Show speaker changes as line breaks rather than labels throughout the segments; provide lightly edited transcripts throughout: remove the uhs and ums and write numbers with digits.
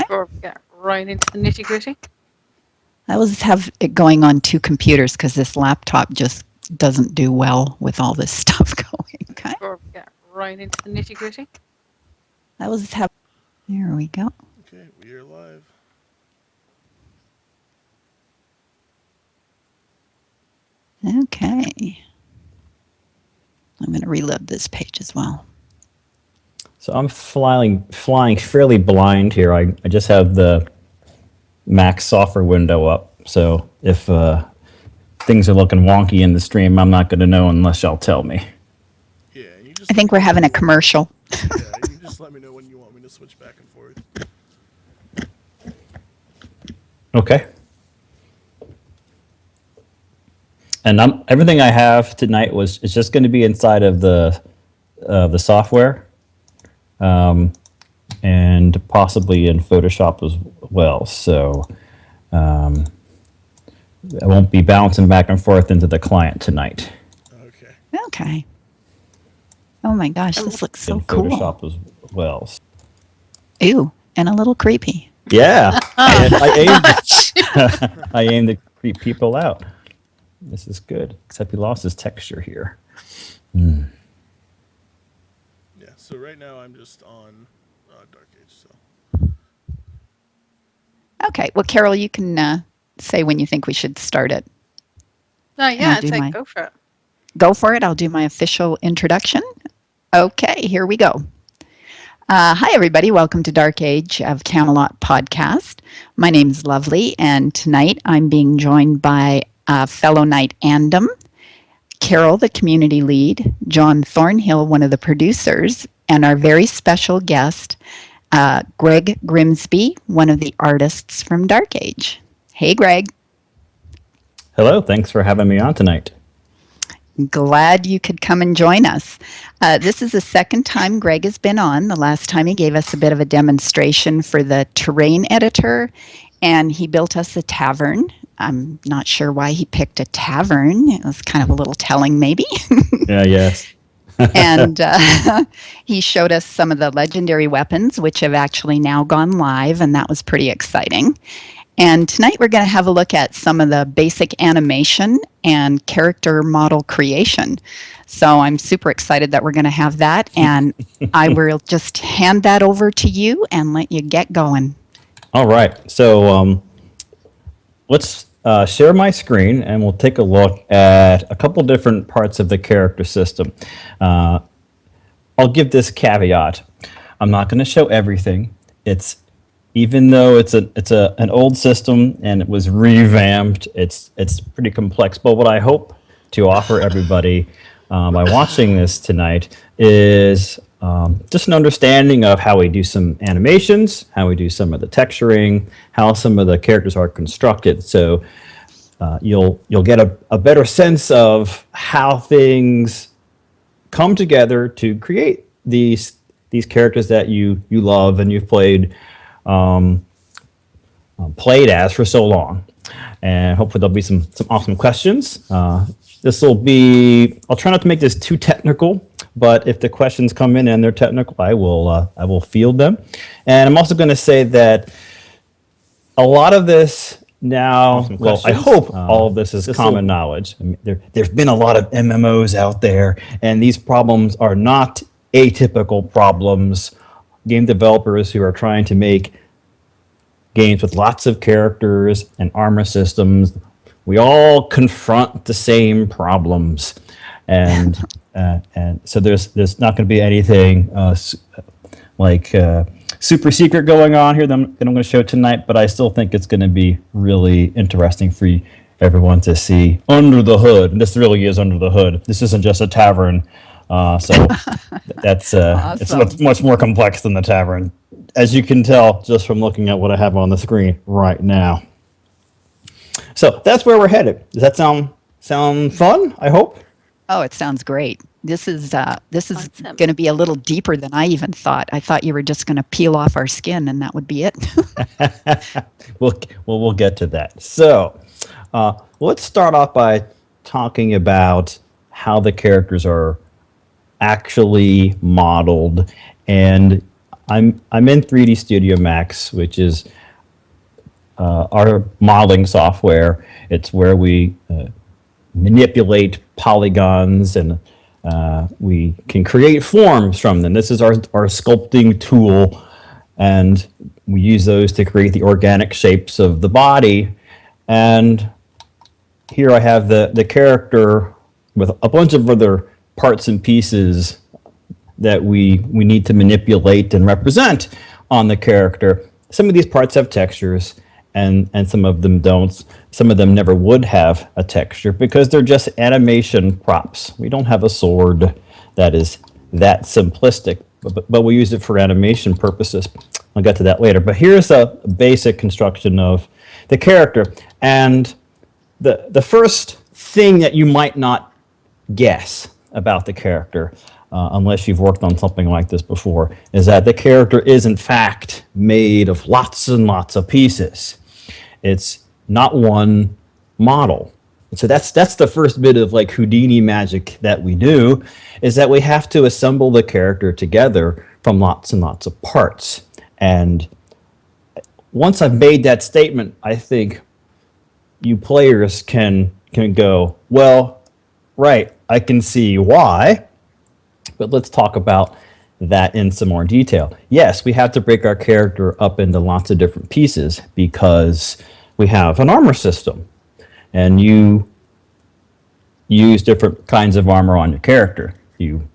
Before we get right into the nitty gritty.
I always have it going on two computers because this laptop just doesn't do well with all this stuff going. Okay.
Before we get right into the nitty gritty.
I always have. There we go.
Okay, we are live.
Okay. I'm going to reload this page as well.
So I'm flying fairly blind here. I just have the Mac software window up. So if things are looking wonky in the stream, I'm not going to know unless y'all tell me.
Yeah, you just
I think we're having a commercial.
Yeah, you just let me know when you want me to switch back and forth.
Okay. And everything I have tonight is just going to be inside of the software, and possibly in Photoshop as well. So I won't be bouncing back and forth into the client tonight.
Okay.
Okay. Oh my gosh, this looks so
in
cool.
Photoshop as well.
Ew, and a little creepy.
Yeah, I aim to creep people out. This is good, except he lost his texture here.
Yeah, so right now I'm just on Dark Age. So.
Okay, well, Carol, you can say when you think we should start it.
Yeah, go for it.
Go for it. I'll do my official introduction. Okay, here we go. Hi, everybody. Welcome to Dark Age of Camelot podcast. My name's Lovely, and tonight I'm being joined by fellow Knight Andom, Carol, the community lead, John Thornhill, one of the producers, and our very special guest, Greg Grimsby, one of the artists from Dark Age. Hey, Greg.
Hello. Thanks for having me on tonight.
Glad you could come and join us. This is the second time Greg has been on. The last time he gave us a bit of a demonstration for the terrain editor, and he built us a tavern. I'm not sure why he picked a tavern. It was kind of a little telling, maybe.
Yes.
And he showed us some of the legendary weapons, which have actually now gone live, and that was pretty exciting. And tonight we're going to have a look at some of the basic animation and character model creation. So I'm super excited that we're going to have that, and I will just hand that over to you and let you get going.
All right. So let's share my screen, and we'll take a look at a couple different parts of the character system. I'll give this caveat. I'm not going to show everything. Even though it's an old system and it was revamped, it's pretty complex. But what I hope to offer everybody by watching this tonight is just an understanding of how we do some animations, how we do some of the texturing, how some of the characters are constructed. So you'll get a better sense of how things come together to create these characters that you love and you've played as for so long. And hopefully there'll be some awesome questions. This will be, I'll try not to make this too technical, but if the questions come in and they're technical, I will field them. And I'm also going to say that a lot of this now, well, I hope all of this is common knowledge. I mean, there's been a lot of MMOs out there, and these problems are not atypical problems. Game developers who are trying to make games with lots of characters and armor systems, we all confront the same problems, and so there's not going to be anything super secret going on here that I'm going to show tonight, but I still think it's going to be really interesting for everyone to see under the hood. And this really is under the hood. This isn't just a tavern. So that's
Awesome.
It's much more complex than the tavern, as you can tell just from looking at what I have on the screen right now. So that's where we're headed. Does that sound fun? I hope.
Oh, it sounds great. This is
Awesome.
going to be a little deeper than I even thought. I thought you were just going to peel off our skin and that would be it.
We'll get to that. So let's start off by talking about how the characters are actually modeled. And I'm in 3D Studio Max, which is our modeling software. It's where we manipulate polygons and we can create forms from them. This is our sculpting tool, and we use those to create the organic shapes of the body. And here I have the character with a bunch of other parts and pieces that we need to manipulate and represent on the character. Some of these parts have textures, and some of them don't. Some of them never would have a texture because they're just animation props. We don't have a sword that is that simplistic, but we use it for animation purposes. I'll get to that later. But here's a basic construction of the character. And the first thing that you might not guess about the character, unless you've worked on something like this before, is that the character is in fact made of lots and lots of pieces. It's not one model. So that's the first bit of like Houdini magic that we do, is that we have to assemble the character together from lots and lots of parts. And once I've made that statement, I think you players can go, well, right, I can see why, but let's talk about that in some more detail. Yes, we have to break our character up into lots of different pieces because we have an armor system, and you use different kinds of armor on your character. You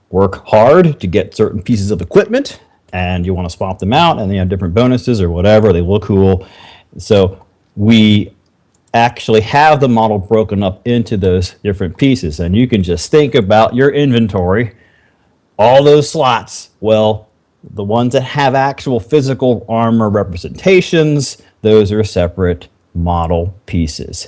work hard to get certain pieces of equipment, and you want to swap them out, and they have different bonuses or whatever. They look cool. So we actually have the model broken up into those different pieces, and you can just think about your inventory, all those slots. Well, the ones that have actual physical armor representations, those are separate model pieces.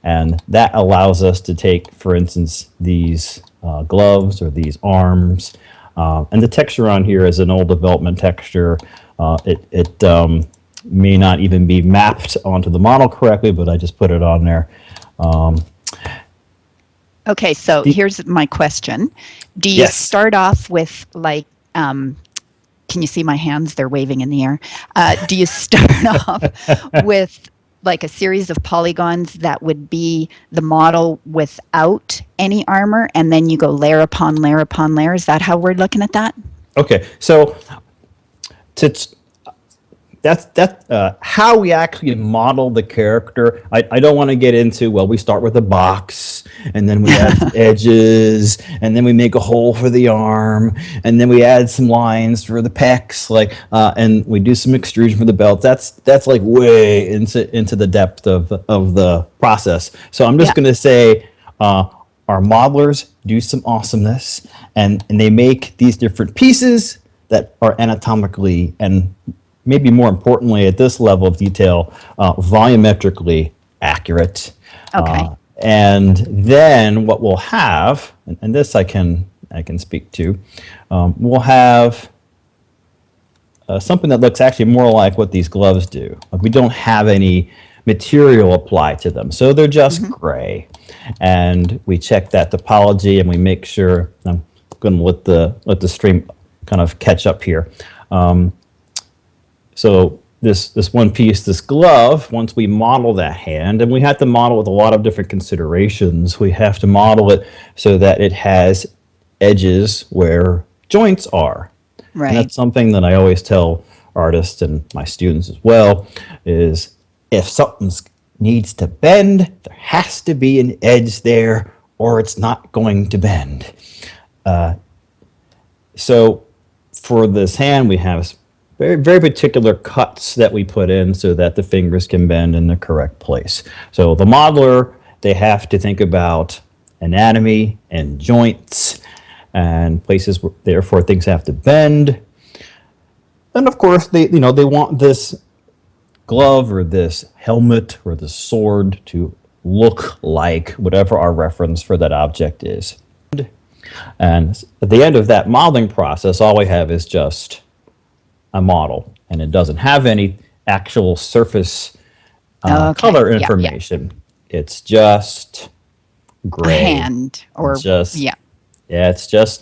And that allows us to take, for instance, these gloves or these arms. And the texture on here is an old development texture. It may not even be mapped onto the model correctly, but I just put it on there.
Okay, so here's my question. Do you start off with like, can you see my hands? They're waving in the air. Do you start off with like a series of polygons that would be the model without any armor, and then you go layer upon layer upon layer? Is that how we're looking at that?
Okay, so that's how we actually model the character. I don't want to get into, well, we start with a box, and then we add edges, and then we make a hole for the arm, and then we add some lines for the pecs, and we do some extrusion for the belt. That's like way into the depth of the process. So I'm just going to say our modelers do some awesomeness, and they make these different pieces that are anatomically and maybe more importantly at this level of detail, volumetrically accurate.
Okay.
And then what we'll have, and this I can speak to, we'll have something that looks actually more like what these gloves do. We don't have any material applied to them, so they're just gray. And we check that topology, and we make sure. I'm going to let the stream kind of catch up here. So this one piece, this glove, once we model that hand, and we have to model with a lot of different considerations. We have to model it so that it has edges where joints are.
Right.
And that's something that I always tell artists and my students as well, is if something needs to bend, there has to be an edge there, or it's not going to bend. So for this hand, we have very, very particular cuts that we put in so that the fingers can bend in the correct place. So the modeler, they have to think about anatomy and joints and places where, therefore, things have to bend. And of course, they want this glove or this helmet or this sword to look like whatever our reference for that object is. And at the end of that modeling process, all we have is just a model, and it doesn't have any actual surface color information. Yeah. It's just gray.
A hand, or
it's just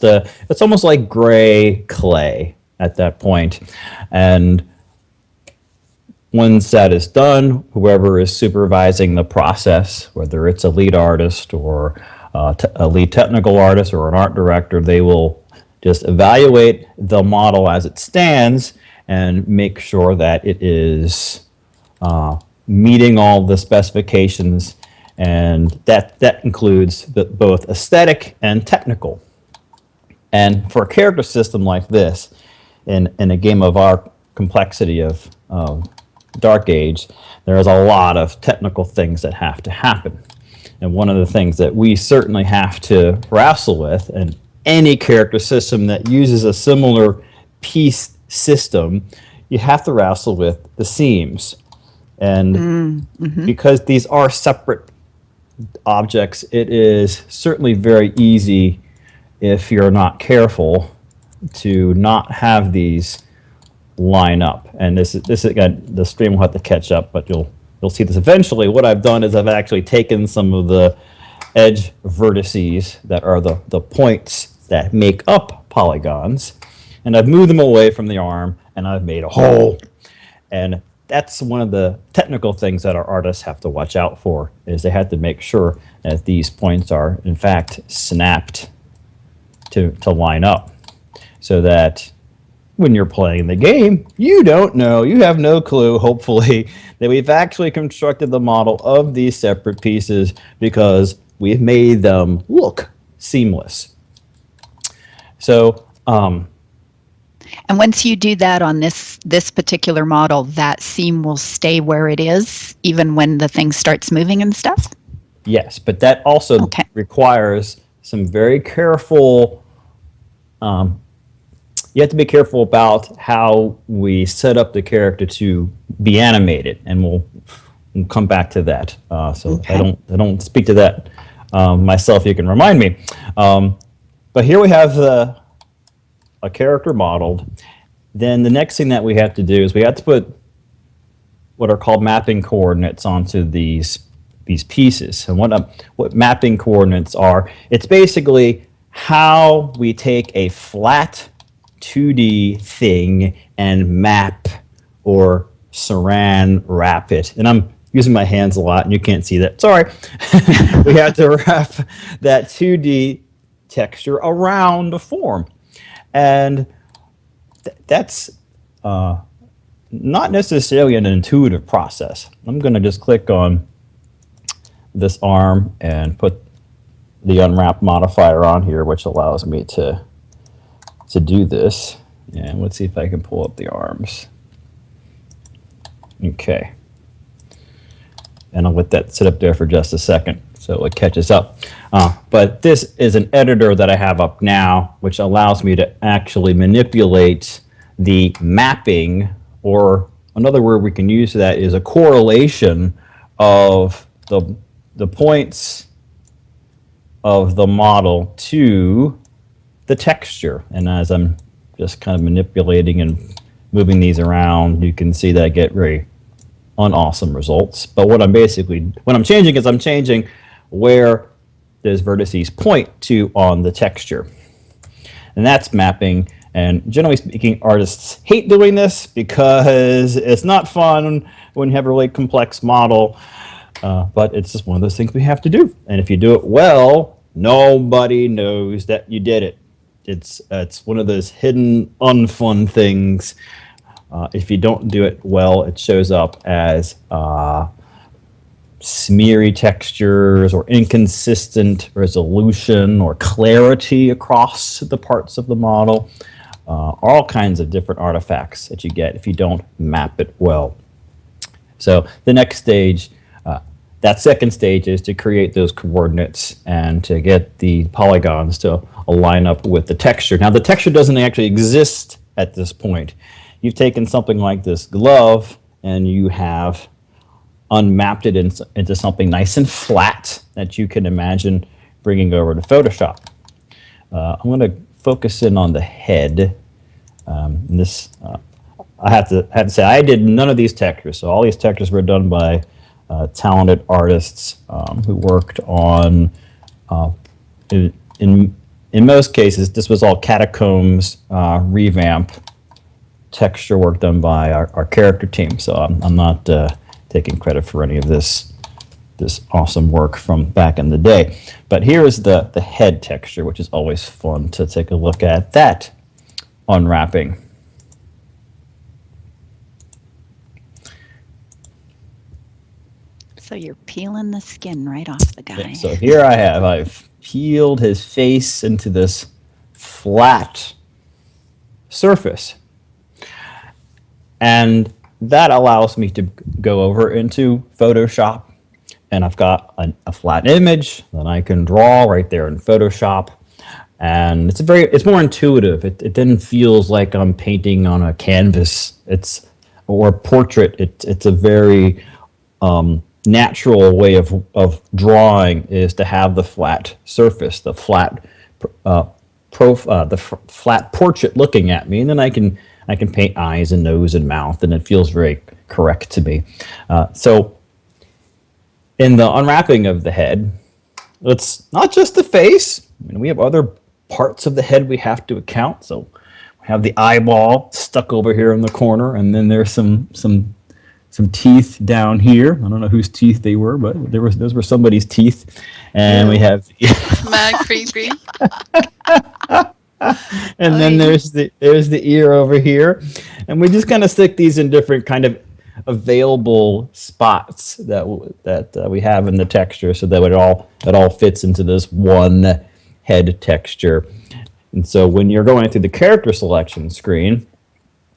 it's almost like gray clay, at that point. And once that is done, whoever is supervising the process, whether it's a lead artist or a lead technical artist or an art director, they will just evaluate the model as it stands and make sure that it is meeting all the specifications, and that includes both aesthetic and technical. And for a character system like this, in a game of our complexity of Dark Age, there is a lot of technical things that have to happen. And one of the things that we certainly have to wrestle with, and any character system that uses a similar piece system, you have to wrestle with the seams. And because these are separate objects, it is certainly very easy, if you're not careful, to not have these line up. And this is again, the stream will have to catch up, but you'll see this eventually. What I've done is I've actually taken some of the edge vertices that are the points that make up polygons, and I've moved them away from the arm, and I've made a hole. And that's one of the technical things that our artists have to watch out for, is they have to make sure that these points are in fact snapped to line up, so that when you're playing the game, you don't know, you have no clue, hopefully, that we've actually constructed the model of these separate pieces because we've made them look seamless. So,
and once you do that on this particular model, that seam will stay where it is, even when the thing starts moving and stuff?
Yes, but that also requires some very careful, you have to be careful about how we set up the character to be animated, and we'll come back to that. I don't speak to that myself. You can remind me. But here we have a character modeled. Then the next thing that we have to do is we have to put what are called mapping coordinates onto these pieces. And what mapping coordinates are, it's basically how we take a flat 2D thing and map or saran wrap it. And I'm using my hands a lot, and you can't see that. Sorry. We have to wrap that 2D texture around the form. And that's not necessarily an intuitive process. I'm going to just click on this arm and put the unwrap modifier on here, which allows me to do this. And let's see if I can pull up the arms. Okay. And I'll let that sit up there for just a second so it catches up. But this is an editor that I have up now, which allows me to actually manipulate the mapping, or another word we can use for that is a correlation of the points of the model to the texture. And as I'm just kind of manipulating and moving these around, you can see that I get very unawesome results. But what I'm changing is I'm changing where those vertices point to on the texture. And that's mapping. And generally speaking, artists hate doing this because it's not fun when you have a really complex model. But it's just one of those things we have to do. And if you do it well, nobody knows that you did it. It's one of those hidden, unfun things. If you don't do it well, it shows up as smeary textures or inconsistent resolution or clarity across the parts of the model. All kinds of different artifacts that you get if you don't map it well. So the next stage, that second stage, is to create those coordinates and to get the polygons to align up with the texture. Now the texture doesn't actually exist at this point. You've taken something like this glove and you have unmapped it into something nice and flat that you can imagine bringing over to Photoshop. I'm going to focus in on the head. I have to say I did none of these textures. So all these textures were done by talented artists who worked on, in most cases, this was all Catacombs revamp texture work done by our character team. So I'm not taking credit for any of this awesome work from back in the day. But here is the head texture, which is always fun to take a look at that unwrapping.
So you're peeling the skin right off the guy.
Yeah, so here I've peeled his face into this flat surface. And that allows me to go over into Photoshop, and I've got a flat image that I can draw right there in Photoshop. And it's more intuitive. It then feels like I'm painting on a canvas. Or a portrait. It's a very natural way of drawing is to have the flat surface, the flat flat portrait looking at me, and then I can paint eyes and nose and mouth, and it feels very correct to me. So in the unwrapping of the head, it's not just the face. I mean, we have other parts of the head we have to account. So we have the eyeball stuck over here in the corner, and then there's some teeth down here. I don't know whose teeth they were, but those were somebody's teeth. And we have
Mad creepy.
and then there's the ear over here, and we just kind of stick these in different kind of available spots that we have in the texture, so that it all fits into this one head texture. And so when you're going through the character selection screen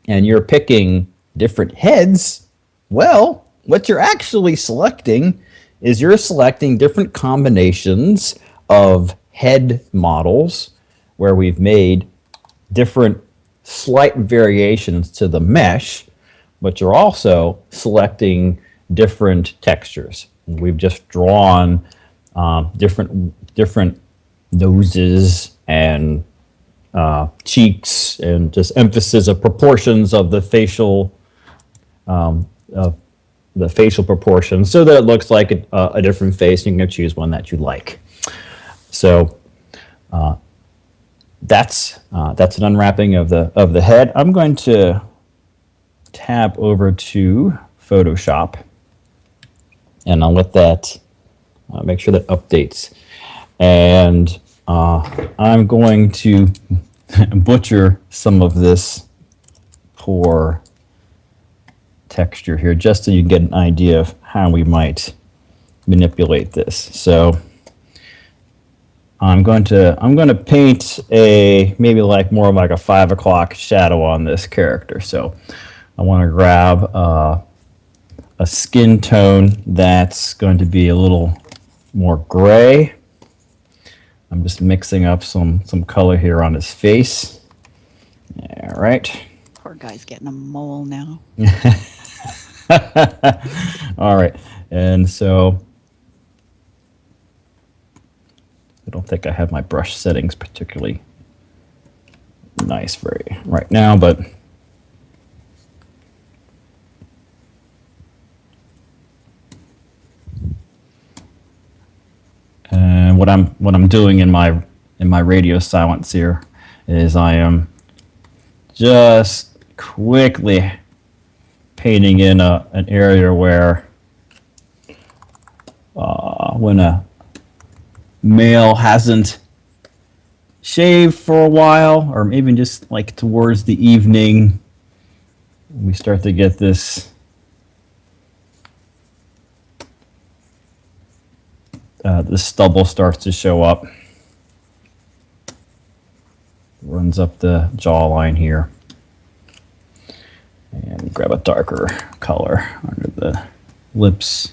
and you're picking different heads, well, what you're actually selecting is you're selecting different combinations of head models where we've made different slight variations to the mesh, but you're also selecting different textures. We've just drawn different noses and cheeks, and just emphasis of proportions of the facial proportions, so that it looks like a different face. You can choose one that you like. So that's an unwrapping of the head. I'm going to tab over to Photoshop, and I'll let that make sure that updates. And I'm going to butcher some of this poor texture here, just so you can get an idea of how we might manipulate this. So I'm going to paint maybe more like a 5 o'clock shadow on this character. So I want to grab a skin tone that's going to be a little more gray. I'm just mixing up some color here on his face. All right.
Poor guy's getting a mole now.
All right. And so I don't think I have my brush settings particularly nice right now, but and what I'm doing in my radio silence here is I am just quickly painting in an area where when a male hasn't shaved for a while, or even just like towards the evening, we start to get this the stubble starts to show up. Runs up the jawline here. And grab a darker color under the lips.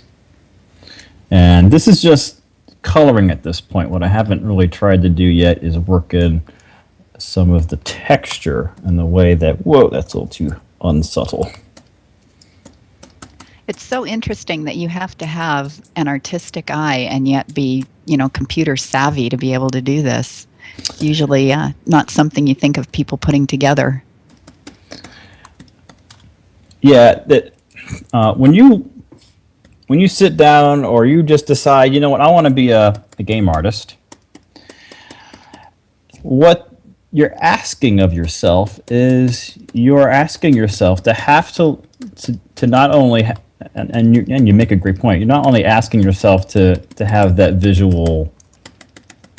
And this is just coloring at this point. What I haven't really tried to do yet is work in some of the texture in the way that, whoa, that's a little too unsubtle.
It's so interesting that you have to have an artistic eye and yet be, computer savvy to be able to do this. Usually not something you think of people putting together.
Yeah, that when you sit down or you just decide, I want to be a game artist, what you're asking of yourself is you're asking yourself to have to not only and you make a great point. You're not only asking yourself to have that visual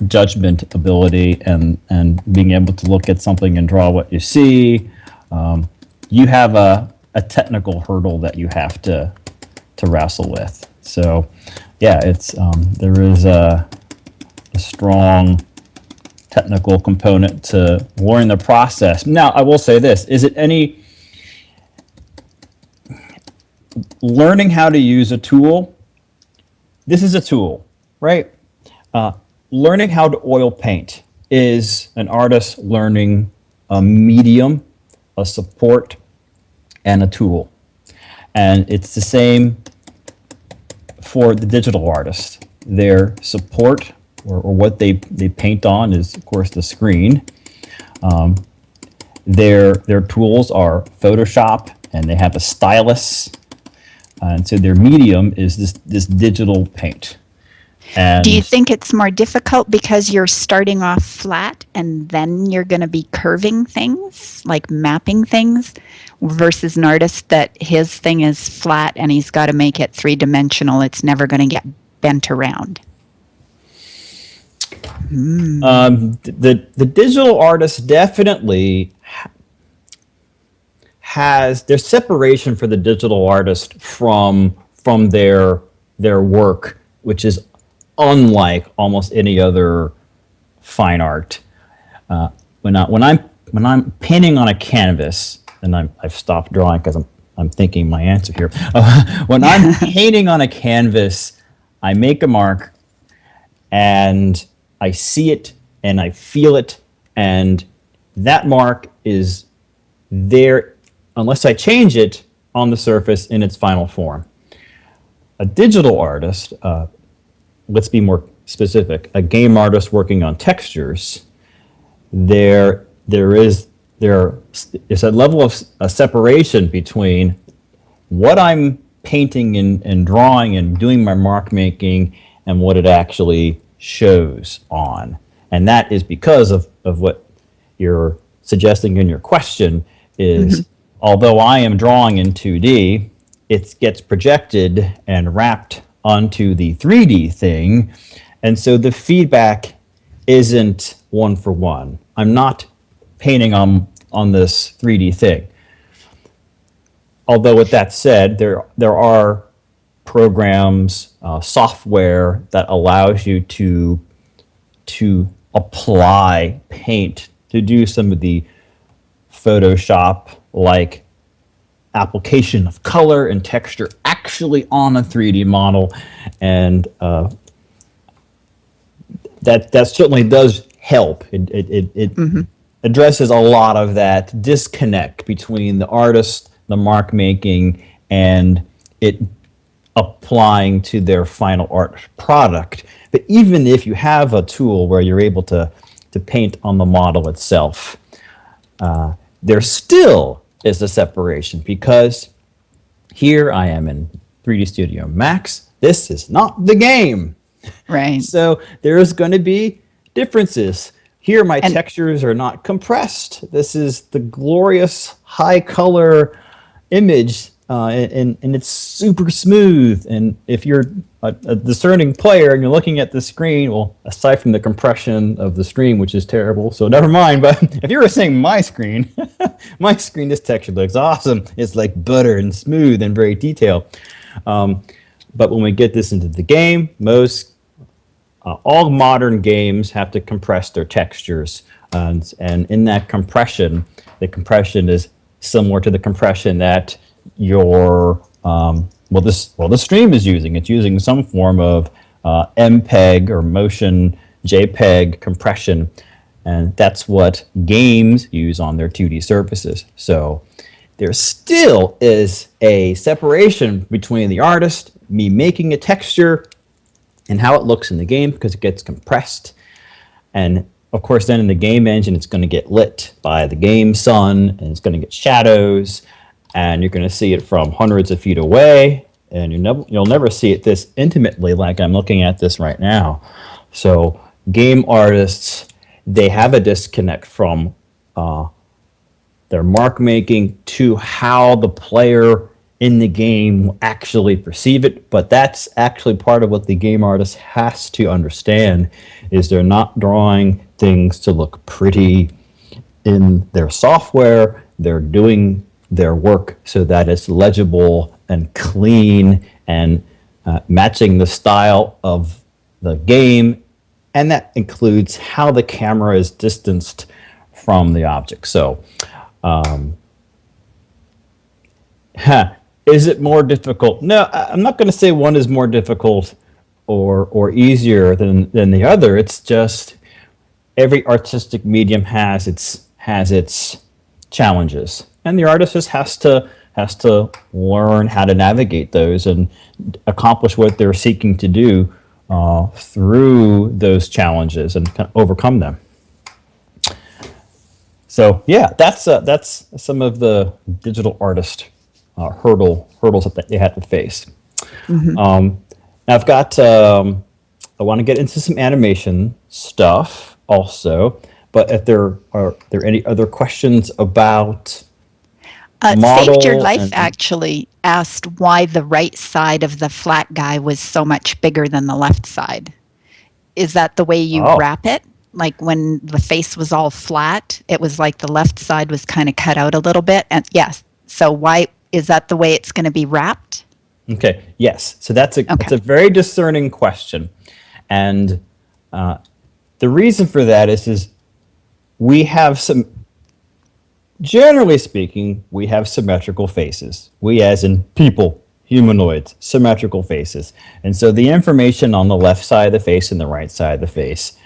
judgment ability and being able to look at something and draw what you see. You have a technical hurdle that you have to wrestle with. So, yeah, it's there is a strong technical component to learning the process. Now, I will say this: is it any learning how to use a tool? This is a tool, right? Learning how to oil paint is an artist learning a medium, a support, and a tool. And it's the same for the digital artist. Their support, or what they paint on, is, of course, the screen. Their tools are Photoshop, and they have a stylus. And so their medium is this digital paint. And
do you think it's more difficult because you're starting off flat and then you're going to be curving things, like mapping things, versus an artist that his thing is flat and he's got to make it three-dimensional? It's never going to get bent around.
The digital artist definitely has there's separation for the digital artist from their work, which is unlike almost any other fine art. When I'm painting on a canvas, and I've stopped drawing because I'm thinking my answer here. When I'm painting on a canvas, I make a mark, and I see it, and I feel it, and that mark is there unless I change it on the surface in its final form. A digital artist, let's be more specific, a game artist working on textures, there is a level of a separation between what I'm painting and drawing and doing my mark making and what it actually shows on. And that is because of what you're suggesting in your question is, although I am drawing in 2D, it gets projected and wrapped onto the 3D thing, and so the feedback isn't one for one. I'm not painting on this 3D thing. Although with that said, there are programs, software that allows you to apply paint to do some of the Photoshop-like application of color and texture actually on a 3D model, and that certainly does help. It addresses a lot of that disconnect between the artist, the mark making, and it applying to their final art product. But even if you have a tool where you're able to paint on the model itself, there still is a separation, because here I am in 3D Studio Max. This is not the game.
Right.
So there's going to be differences. Here my textures are not compressed. This is the glorious high color image, and it's super smooth. And if you're a discerning player and you're looking at the screen, well, aside from the compression of the stream, which is terrible, so never mind. But if you were saying my screen, this texture looks awesome. It's like butter and smooth and very detailed. But when we get this into the game, all modern games have to compress their textures, and in that compression, the compression is similar to the compression that your the stream is using. It's using some form of MPEG or motion JPEG compression, and that's what games use on their 2D surfaces. So there still is a separation between the artist, me making a texture, and how it looks in the game, because it gets compressed. And of course, then in the game engine, it's going to get lit by the game sun, and it's going to get shadows, and you're going to see it from hundreds of feet away, and you'll never see it this intimately like I'm looking at this right now. So game artists, they have a disconnect from their mark making to how the player in the game actually perceive it. But that's actually part of what the game artist has to understand, is they're not drawing things to look pretty in their software. They're doing their work so that it's legible and clean and matching the style of the game, and that includes how the camera is distanced from the object. So is it more difficult? No, I'm not going to say one is more difficult or easier than the other. It's just every artistic medium has its challenges, and the artist just has to learn how to navigate those and accomplish what they're seeking to do through those challenges and kind of overcome them. So yeah, that's some of the digital artist hurdles that they had to face. Now I've got I want to get into some animation stuff also, but if there are any other questions about model?
Saved Your Life actually asked why the right side of the flat guy was so much bigger than the left side. Is that the way you wrap it? Like when the face was all flat, it was like the left side was kind of cut out a little bit. And yes, so why is that the way it's going to be wrapped?
Okay, yes. So that's a very discerning question. And the reason for that is we have some, generally speaking, we have symmetrical faces. We as in people, humanoids, symmetrical faces. And so the information on the left side of the face and the right side of the face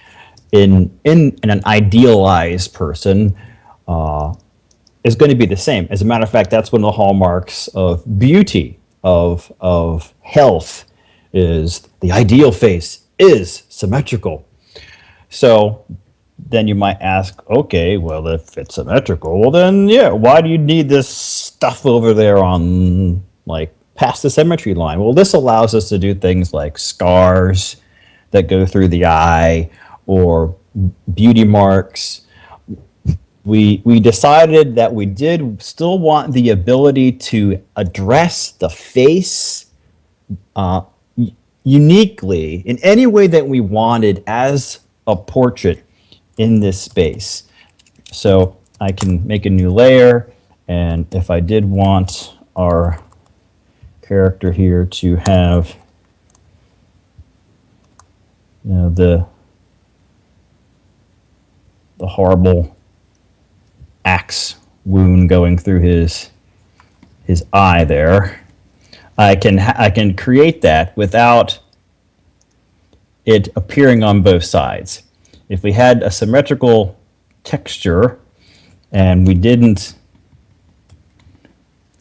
in an idealized person is going to be the same. As a matter of fact, that's one of the hallmarks of beauty, of health, is the ideal face is symmetrical. So then you might ask, okay, well, if it's symmetrical, well then, yeah, why do you need this stuff over there on, like, past the symmetry line? Well, this allows us to do things like scars that go through the eye or beauty marks. We decided that we did still want the ability to address the face uniquely in any way that we wanted as a portrait in this space. So I can make a new layer, and if I did want our character here to have, you know, the horrible axe wound going through his eye there, I can create that without it appearing on both sides. If we had a symmetrical texture and we didn't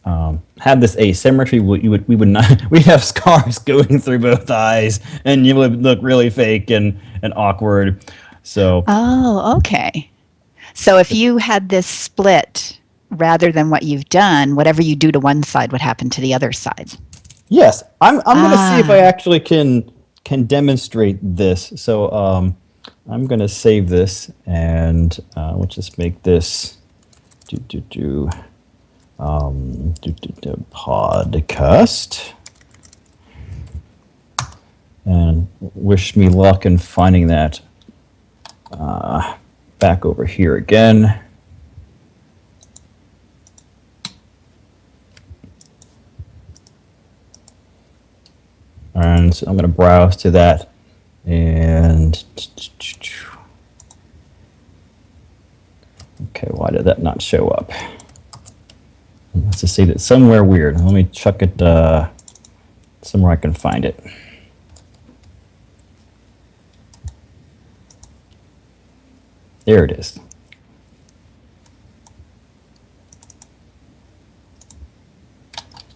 have this asymmetry, we would not. We'd have scars going through both eyes, and you would look really fake and awkward. So. Oh,
okay. So if you had this split rather than what you've done, whatever you do to one side would happen to the other side.
Yes, I'm going to see if I actually can demonstrate this. So I'm going to save this, and we'll just make this podcast, and wish me luck in finding that back over here again. And so I'm going to browse to that, and okay, why did that not show up? Let's just see that somewhere weird. Let me chuck it somewhere I can find it. There it is.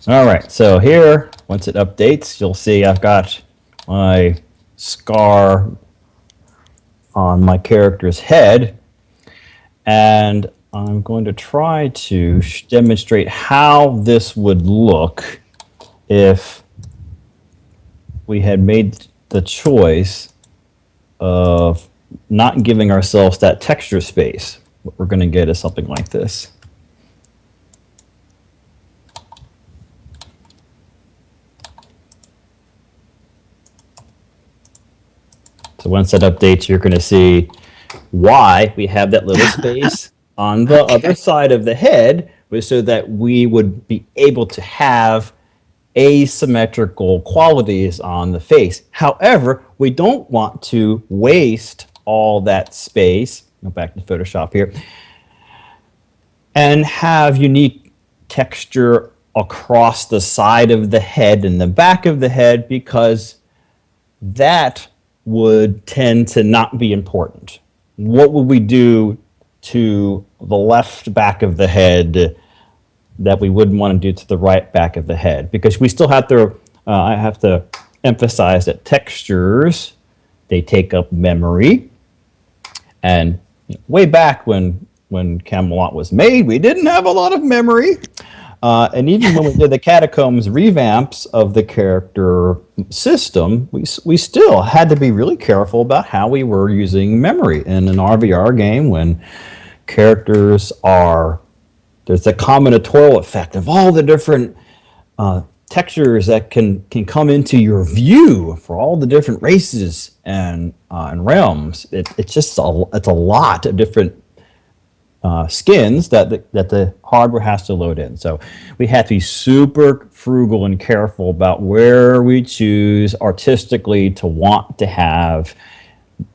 All right, so here, once it updates, you'll see I've got my scar on my character's head, and I'm going to try to demonstrate how this would look if we had made the choice of not giving ourselves that texture space. What we're going to get is something like this. So once that updates, you're going to see why we have that little space on the other side of the head, was so that we would be able to have asymmetrical qualities on the face. However, we don't want to waste all that space, go back to Photoshop here, and have unique texture across the side of the head and the back of the head, because that would tend to not be important. What would we do to the left back of the head that we wouldn't want to do to the right back of the head? Because we still have to, I have to emphasize that textures, they take up memory. And way back when Camelot was made, we didn't have a lot of memory. And even when we did the Catacombs revamps of the character system, we still had to be really careful about how we were using memory. In an RVR game, when characters are, there's a combinatorial effect of all the different textures that can come into your view for all the different races and realms. It's just it's a lot of different skins that the hardware has to load in. So we have to be super frugal and careful about where we choose artistically to want to have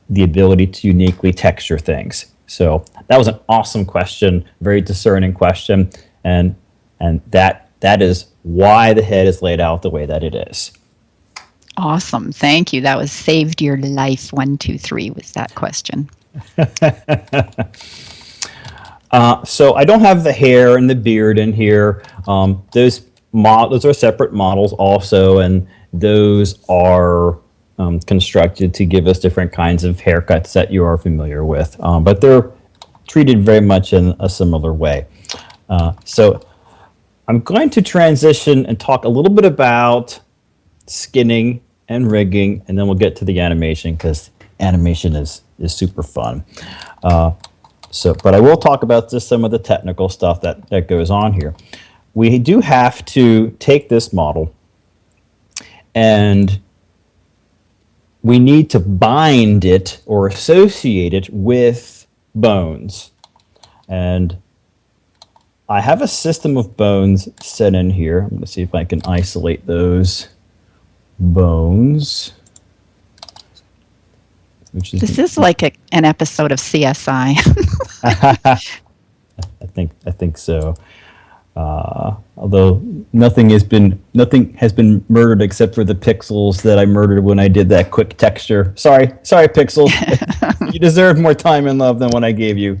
the ability to uniquely texture things. So that was an awesome question, very discerning question, and that is why the head is laid out the way that it is.
Awesome. Thank you. That was saved your life. 1, 2, 3 was that question.
So I don't have the hair and the beard in here. Those are separate models also, and those are constructed to give us different kinds of haircuts that you are familiar with. But they're treated very much in a similar way. So I'm going to transition and talk a little bit about skinning and rigging, and then we'll get to the animation, because animation is super fun. But I will talk about just some of the technical stuff that goes on here. We do have to take this model, and we need to bind it or associate it with bones. And I have a system of bones set in here. I'm going to see if I can isolate those bones.
This is like an episode of CSI.
I think so. Although nothing has been murdered except for the pixels that I murdered when I did that quick texture. Sorry, pixels. You deserve more time and love than what I gave you.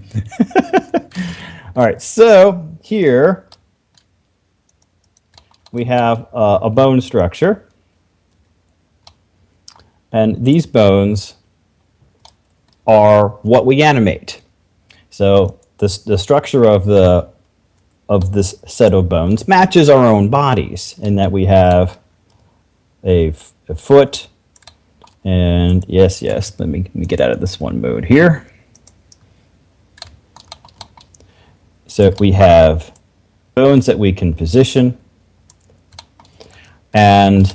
All right, so here we have a bone structure, and these bones are what we animate. So the structure of this set of bones matches our own bodies, in that we have a foot, and yes, let me get out of this one mode here. So we have bones that we can position, and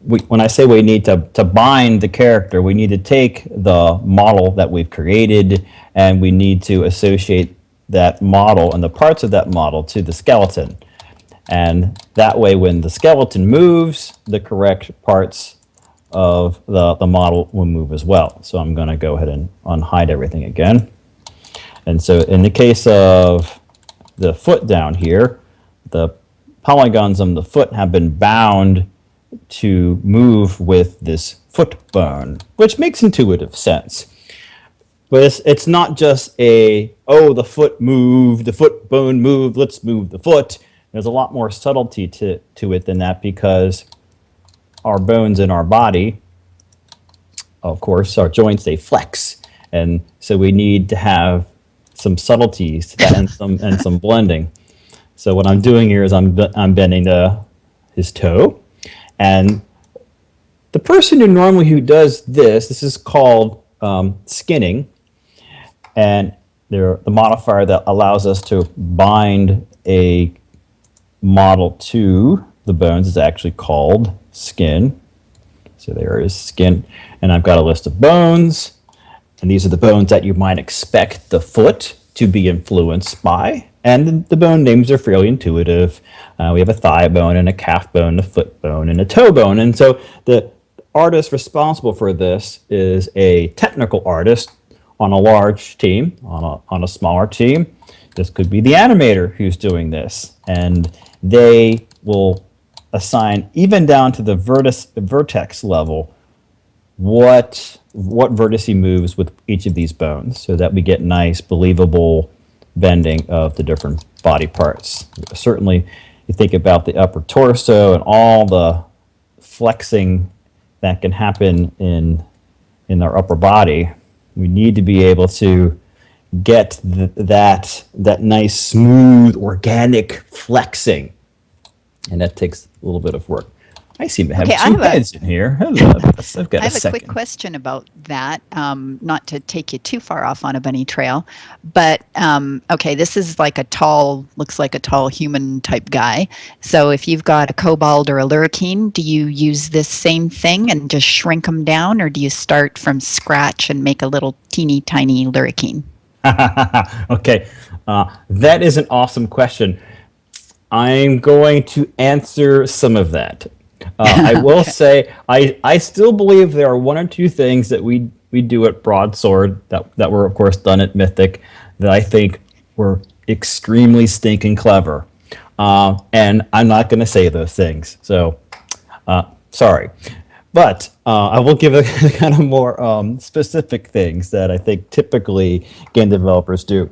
when I say we need to bind the character, we need to take the model that we've created, and we need to associate that model and the parts of that model to the skeleton. And that way, when the skeleton moves, the correct parts of the model will move as well. So I'm going to go ahead and unhide everything again. And so in the case of the foot down here, the polygons on the foot have been bound to move with this foot bone, which makes intuitive sense. But it's not just the foot moved, the foot bone moved, let's move the foot. There's a lot more subtlety to it than that, because our bones in our body, of course, our joints, they flex. And so we need to have some subtleties to that and some blending. So what I'm doing here is I'm bending his toe, and the person who does this is called skinning, and they're the modifier that allows us to bind a model to the bones is actually called skin. So there is skin, and I've got a list of bones, and these are the bones that you might expect the foot to be influenced by, and the bone names are fairly intuitive. We have a thigh bone and a calf bone, a foot bone, and a toe bone, and so the artist responsible for this is a technical artist on a large team, on a smaller team. This could be the animator who's doing this, and they will assign, even down to the vertex level, what vertice moves with each of these bones, so that we get nice, believable bending of the different body parts. Certainly, you think about the upper torso and all the flexing that can happen in our upper body. We need to be able to get that nice, smooth, organic flexing, and that takes a little bit of work. I seem to have two heads in here. Hello. I've got
I have a
second.
quick question about that, not to take you too far off on a bunny trail, but okay, this is like looks like a tall human type guy. So if you've got a kobold or a lurricane, do you use this same thing and just shrink them down, or do you start from scratch and make a little teeny tiny lurricane?
Okay, that is an awesome question. I'm going to answer some of that. I will say I still believe there are one or two things that we do at Broadsword that were, of course, done at Mythic that I think were extremely stinking clever. And I'm not going to say those things, so sorry. But I will give a kind of more specific things that I think typically game developers do.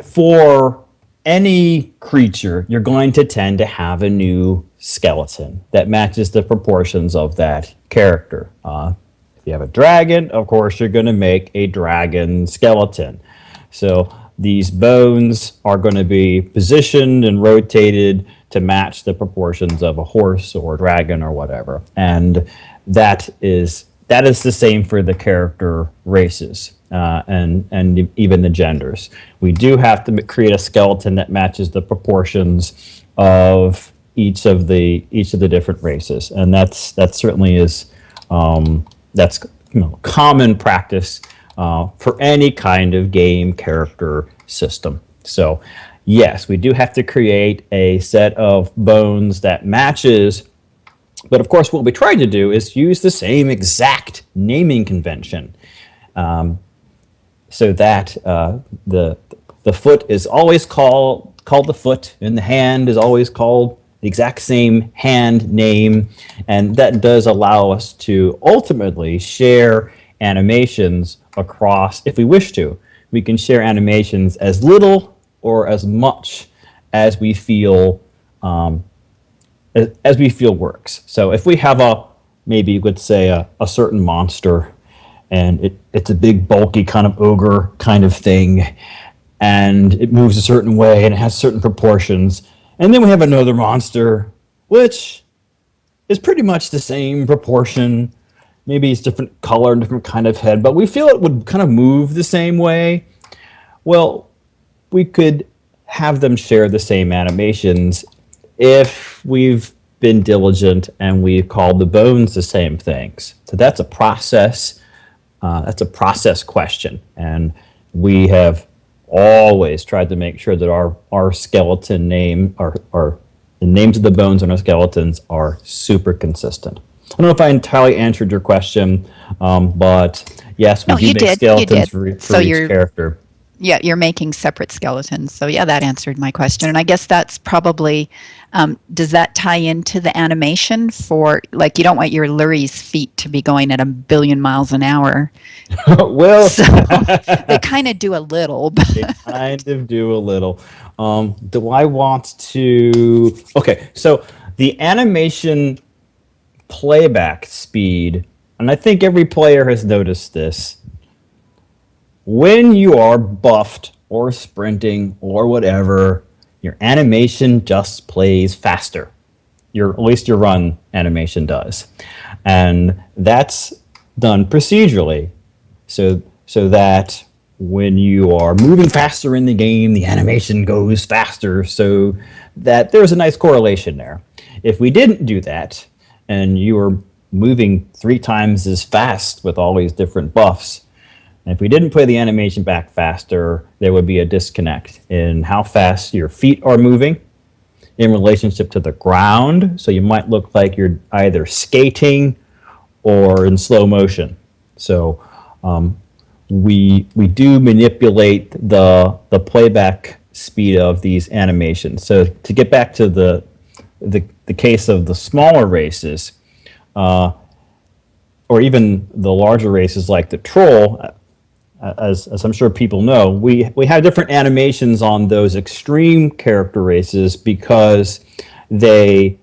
For any creature, you're going to tend to have a new skeleton that matches the proportions of that character. If you have a dragon, of course, you're going to make a dragon skeleton. So these bones are going to be positioned and rotated to match the proportions of a horse or a dragon or whatever. And that is the same for the character races. And even the genders. We do have to create a skeleton that matches the proportions of each of the different races, and that certainly is that's common practice for any kind of game character system. So yes, we do have to create a set of bones that matches. But of course, what we try to do is use the same exact naming convention. So that the foot is always called the foot, and the hand is always called the exact same hand name, and that does allow us to ultimately share animations across, if we wish to. We can share animations as little or as much as we feel works. So if we have maybe let's say a certain monster, and it's a big, bulky kind of ogre kind of thing, and it moves a certain way, and it has certain proportions. And then we have another monster, which is pretty much the same proportion. Maybe it's different color and different kind of head, but we feel it would kind of move the same way. Well, we could have them share the same animations if we've been diligent and we've called the bones the same things. So that's a process. That's a process question, and we have always tried to make sure that our skeleton name, the names of the bones on our skeletons are super consistent. I don't know if I entirely answered your question, but yes, we do make skeletons for each character.
Yeah, you're making separate skeletons. So yeah, that answered my question. And I guess that's probably, does that tie into the animation for, like, you don't want your Lurie's feet to be going at 1 billion miles an hour.
Well,
so they kind of do a little. But
they kind of do a little. Do I want to? Okay, so the animation playback speed, and I think every player has noticed this. When you are buffed or sprinting or whatever, your animation just plays faster. at least your run animation does. And that's done procedurally, so that when you are moving faster in the game, the animation goes faster, so that there's a nice correlation there. If we didn't do that, and you were moving 3 times as fast with all these different buffs, and if we didn't play the animation back faster, there would be a disconnect in how fast your feet are moving in relationship to the ground. So you might look like you're either skating or in slow motion. So we do manipulate the playback speed of these animations. So to get back to the case of the smaller races, or even the larger races like the Troll, as I'm sure people know, we have different animations on those extreme character races because they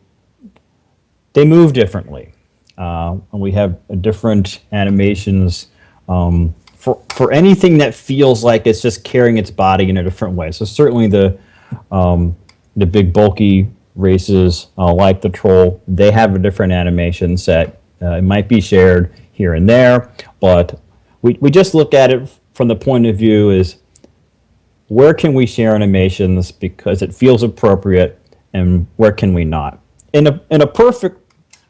move differently. And we have different animations for anything that feels like it's just carrying its body in a different way. So certainly the big bulky races like the Troll, they have a different animation set. It might be shared here and there, but we just look at it from the point of view is where can we share animations because it feels appropriate, and where can we not? In a perfect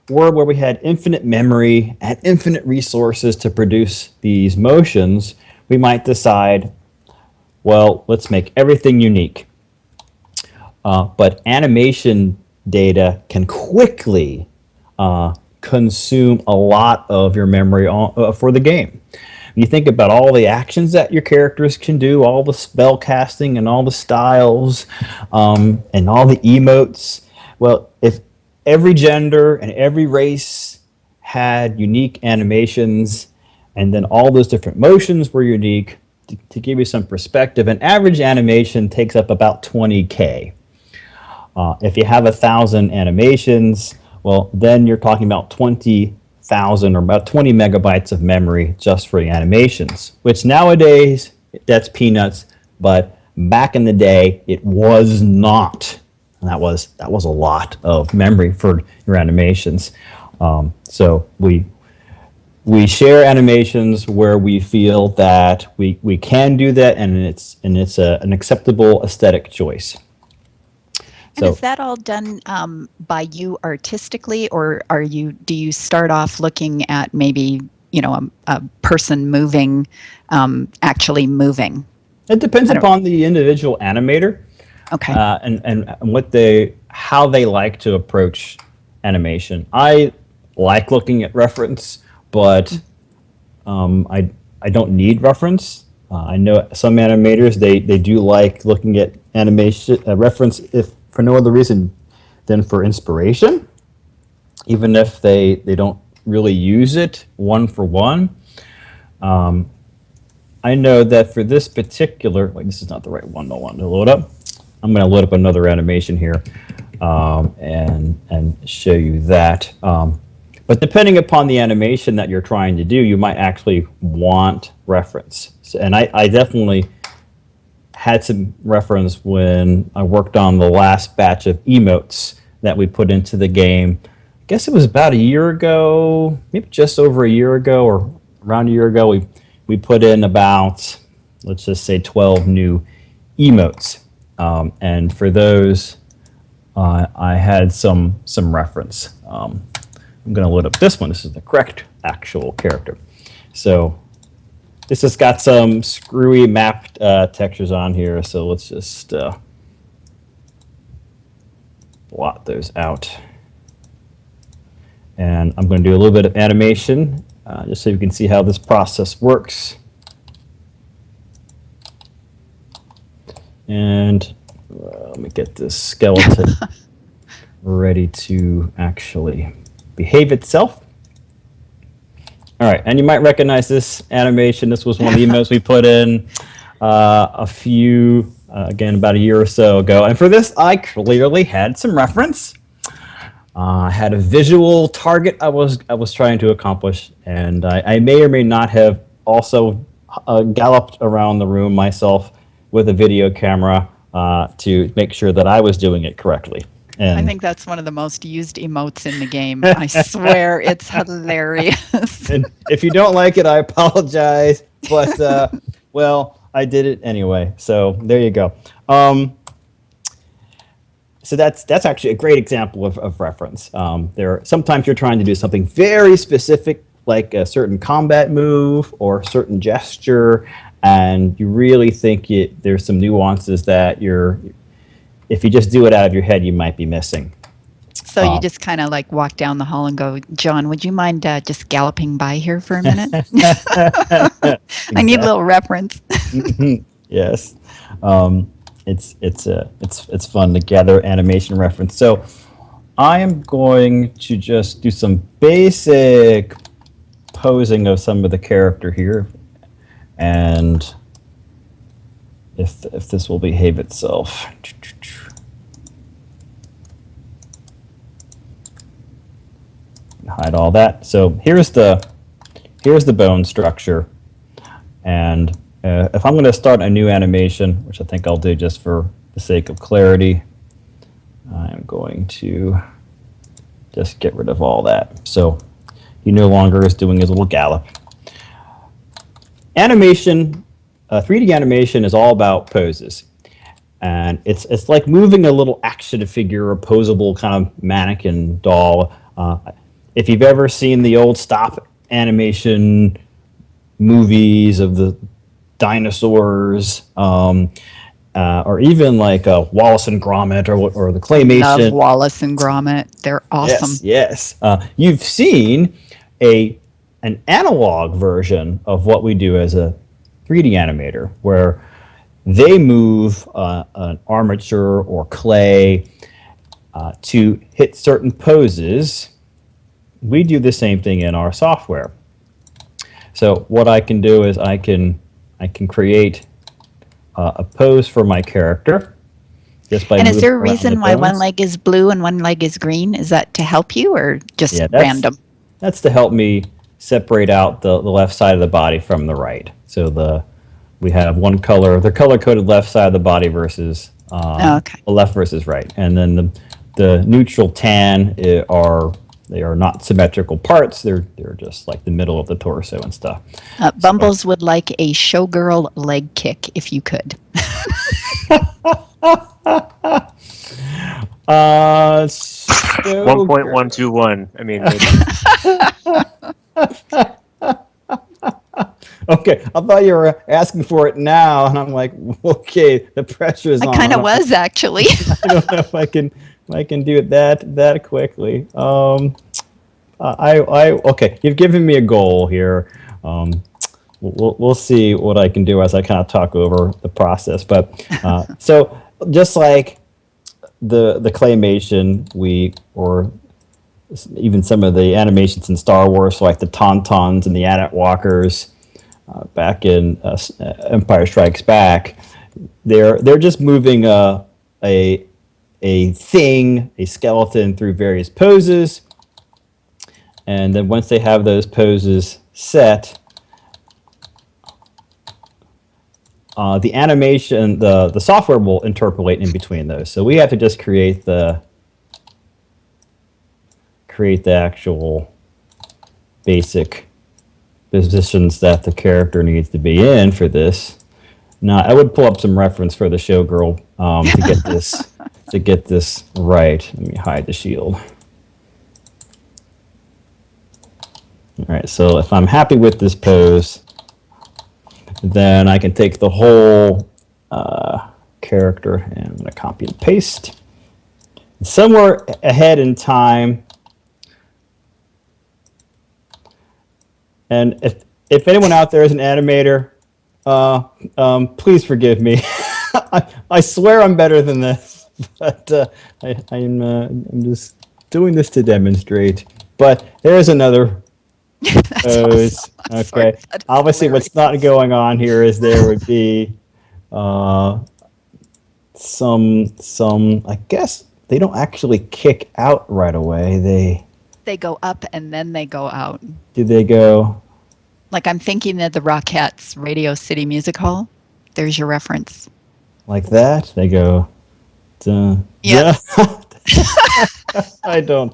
world where we had infinite memory and infinite resources to produce these motions, we might decide, well, let's make everything unique. But animation data can quickly consume a lot of your memory for the game. You think about all the actions that your characters can do, all the spell casting and all the styles and all the emotes. Well, if every gender and every race had unique animations and then all those different motions were unique, to give you some perspective, an average animation takes up about 20K. If you have 1,000 animations, well, then you're talking about 20,000 or about 20 megabytes of memory just for the animations, which nowadays, that's peanuts, but back in the day, it was not. And that was a lot of memory for your animations. So we share animations where we feel that we can do that, and it's an acceptable aesthetic choice.
And is that all done by you artistically, or do you start off looking at maybe a person moving, actually moving?
It depends upon the individual animator.
Okay.
And how they like to approach animation. I like looking at reference, but I don't need reference. I know some animators they do like looking at animation reference if for no other reason than for inspiration, even if they don't really use it one for one. I know that for this particular, this is not the right one I want to load up. I'm going to load up another animation here and show you that. But depending upon the animation that you're trying to do, you might actually want reference. And I definitely had some reference when I worked on the last batch of emotes that we put into the game. I guess it was about a year ago, maybe just over a year ago or around a year ago, we put in about, let's just say 12 new emotes. And for those, I had some reference. I'm going to load up this one. This is the correct actual character. So this has got some screwy mapped textures on here, so let's just blot those out. And I'm going to do a little bit of animation just so you can see how this process works. And let me get this skeleton ready to actually behave itself. All right, and you might recognize this animation. This was one of the emotes we put in again, about a year or so ago. And for this, I clearly had some reference. I had a visual target I was trying to accomplish, and I may or may not have also galloped around the room myself with a video camera to make sure that I was doing it correctly. And
I think that's one of the most used emotes in the game. I swear it's hilarious.
and if you don't like it, I apologize. But well, I did it anyway. So there you go. So that's actually a great example of reference. Sometimes you're trying to do something very specific, like a certain combat move or a certain gesture, and you really think there's some nuances that if you just do it out of your head, you might be missing.
So you just kind of like walk down the hall and go, John, would you mind just galloping by here for a minute? I need a little reference.
Yes. It's fun to gather animation reference. So I am going to just do some basic posing of some of the character here, and if this will behave itself. Hide all that. So here's the bone structure, and if I'm going to start a new animation, which I think I'll do just for the sake of clarity, I'm going to just get rid of all that. So he no longer is doing his little gallop. Animation, 3D animation is all about poses. And it's like moving a little action figure, a posable kind of mannequin doll. If you've ever seen the old stop animation movies of the dinosaurs, or even like Wallace and Gromit or the claymation.
Love Wallace and Gromit. They're awesome.
Yes. You've seen an analog version of what we do as a 3D animator, where they move an armature or clay to hit certain poses. We do the same thing in our software. So what I can do is I can create a pose for my character just by.
And is there a reason why one leg is blue and one leg is green? Is that to help you or just random?
That's to help me separate out the left side of the body from the right. So we have one color, the color-coded left side of the body versus the left versus right, and then the neutral tan they are not symmetrical parts. They're just like the middle of the torso and stuff.
Bumbles would like a showgirl leg kick if you could.
1.121. I mean,
okay, I thought you were asking for it now, and I'm like, okay, the pressure is on.
I kind of was actually.
I don't know if I can do it that quickly. Okay, you've given me a goal here. We'll see what I can do as I kind of talk over the process. But so just like the claymation, or even some of the animations in Star Wars, like the Tauntauns and the Anet Walkers back in Empire Strikes Back, they're just moving a thing, a skeleton, through various poses. And then once they have those poses set, the animation, the software will interpolate in between those. So we have to just create the actual basic positions that the character needs to be in for this. Now, I would pull up some reference for the showgirl to get this right. Let me hide the shield. All right, so if I'm happy with this pose, then I can take the whole character and I'm going to copy and paste. Somewhere ahead in time, and if anyone out there is an animator, please forgive me. I swear I'm better than this, but I'm just doing this to demonstrate. But there's another pose.
Awesome.
Okay. Obviously, what's not going on here is there would be some. I guess they don't actually kick out right away.
They go up and then they go out.
Do they go?
Like I'm thinking of the Rockettes Radio City Music Hall. There's your reference.
Like that? They go.
Yeah.
I don't.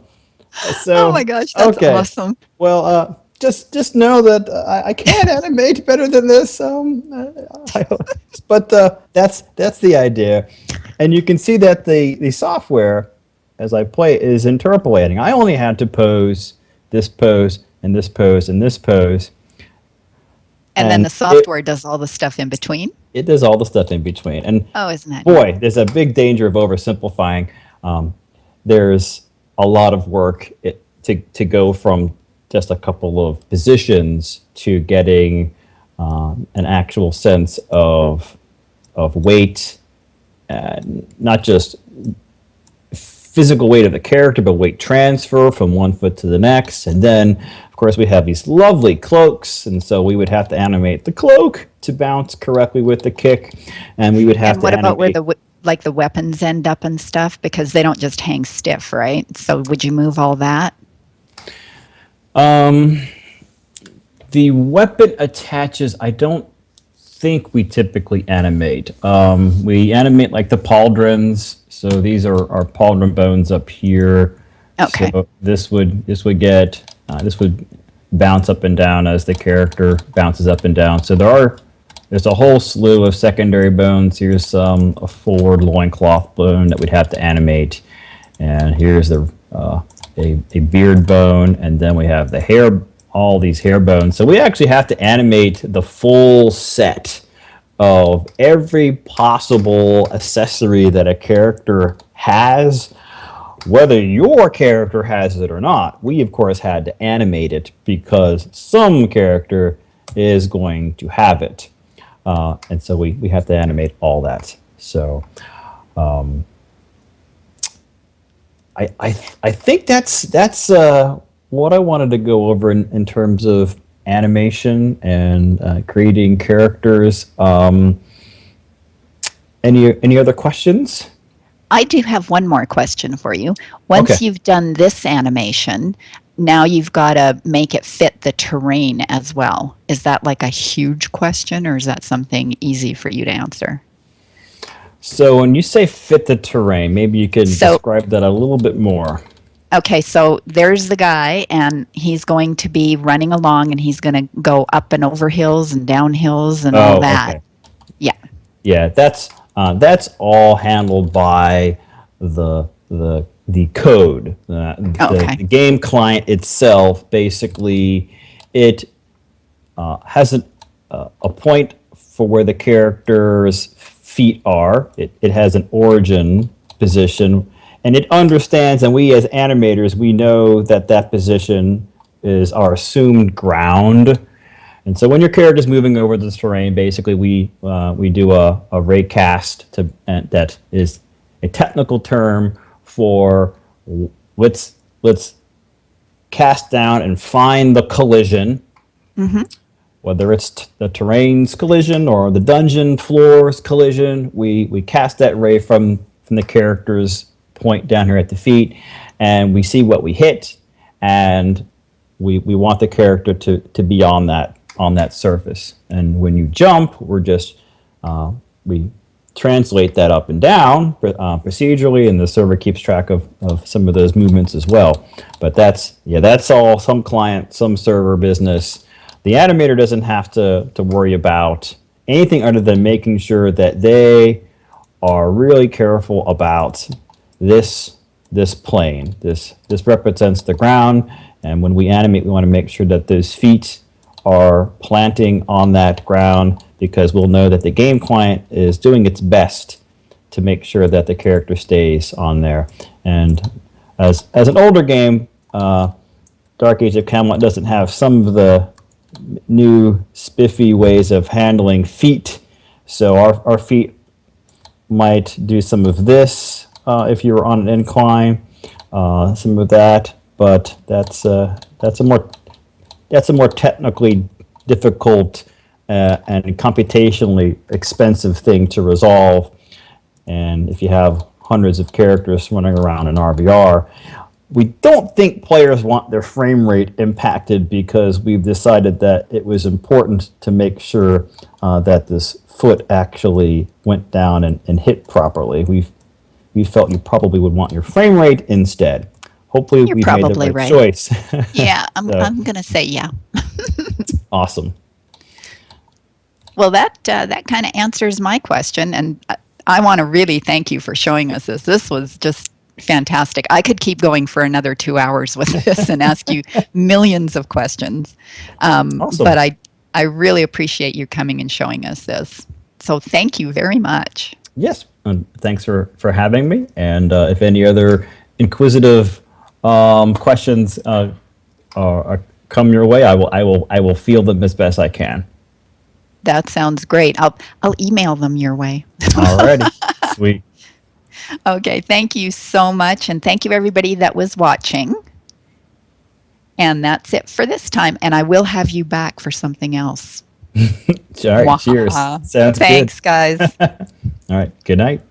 Oh my gosh, that's
okay.
awesome.
Well, just know that I can animate better than this. But that's the idea, and you can see that the software, as I play, is interpolating. I only had to pose this pose and this pose and this pose,
And then the software does all the stuff in between.
It does all the stuff in between. And
oh, isn't that
boy,
neat?
there's a big danger of oversimplifying. There's a lot of work to go from just a couple of positions to getting an actual sense of weight, not just physical weight of the character, but weight transfer from one foot to the next. And then, of course, we have these lovely cloaks, and so we would have to animate the cloak to bounce correctly with the kick, and we would have
And
to
what about
animate
where the weapons end up and stuff? Because they don't just hang stiff, right? So would you move all that?
the weapon attaches. I don't think we typically animate. We animate like the pauldrons. So these are our pauldron bones up here.
Okay.
So this would bounce up and down as the character bounces up and down. So there's a whole slew of secondary bones. Here's a forward loincloth bone that we'd have to animate, and here's a beard bone, and then we have the hair, all these hair bones. So we actually have to animate the full set of every possible accessory that a character has. Whether your character has it or not, we of course had to animate it because some character is going to have it. And so we have to animate all that. So I think that's what I wanted to go over in terms of animation and creating characters. Any other questions?
I do have one more question for you. Once
Okay.
you've done this animation, now you've got to make it fit the terrain as well. Is that like a huge question, or is that something easy for you to answer?
So when you say fit the terrain, maybe you could
So-
describe that a little bit more.
Okay, so there's the guy, and he's going to be running along, and he's going to go up and over hills and down hills and all that.
Okay.
Yeah.
Yeah, that's all handled by the code.
Okay.
The game client itself, basically, it has a point for where the character's feet are. It has an origin position, and it understands, and we as animators, we know that position is our assumed ground. And so when your character is moving over this terrain, basically we do a raycast that is a technical term for let's cast down and find the collision, whether it's the terrain's collision or the dungeon floor's collision. We cast that ray from the character's point down here at the feet, and we see what we hit, and we want the character to be on that surface. And when you jump, we translate that up and down procedurally, and the server keeps track of some of those movements as well. But that's all some client, some server business. The animator doesn't have to worry about anything other than making sure that they are really careful about this plane. This represents the ground, and when we animate, we want to make sure that those feet are planting on that ground, because we'll know that the game client is doing its best to make sure that the character stays on there. And as an older game, Dark Age of Camelot doesn't have some of the new spiffy ways of handling feet. So our feet might do some of this if you were on an incline, some of that, but that's a more technically difficult and computationally expensive thing to resolve. And if you have hundreds of characters running around in RVR, we don't think players want their frame rate impacted, because we've decided that it was important to make sure that this foot actually went down and hit properly. We felt you probably would want your frame rate instead. hopefully
You're
we made the
probably
right
right.
choice.
Yeah,
So,
I'm going to say yeah.
awesome.
Well, that kind of answers my question, and I want to really thank you for showing us this. This was just fantastic. I could keep going for another 2 hours with this and ask you millions of questions,
Awesome.
but I really appreciate you coming and showing us this. So thank you very much.
Yes, thanks for having me. And if any other inquisitive questions come your way, I will field them as best I can.
That sounds great. I'll email them your way.
Alrighty, sweet.
Okay, thank you so much, and thank you everybody that was watching. And that's it for this time, and I will have you back for something else.
All right, cheers. Sounds
Thanks,
good.
guys.
All right, good night.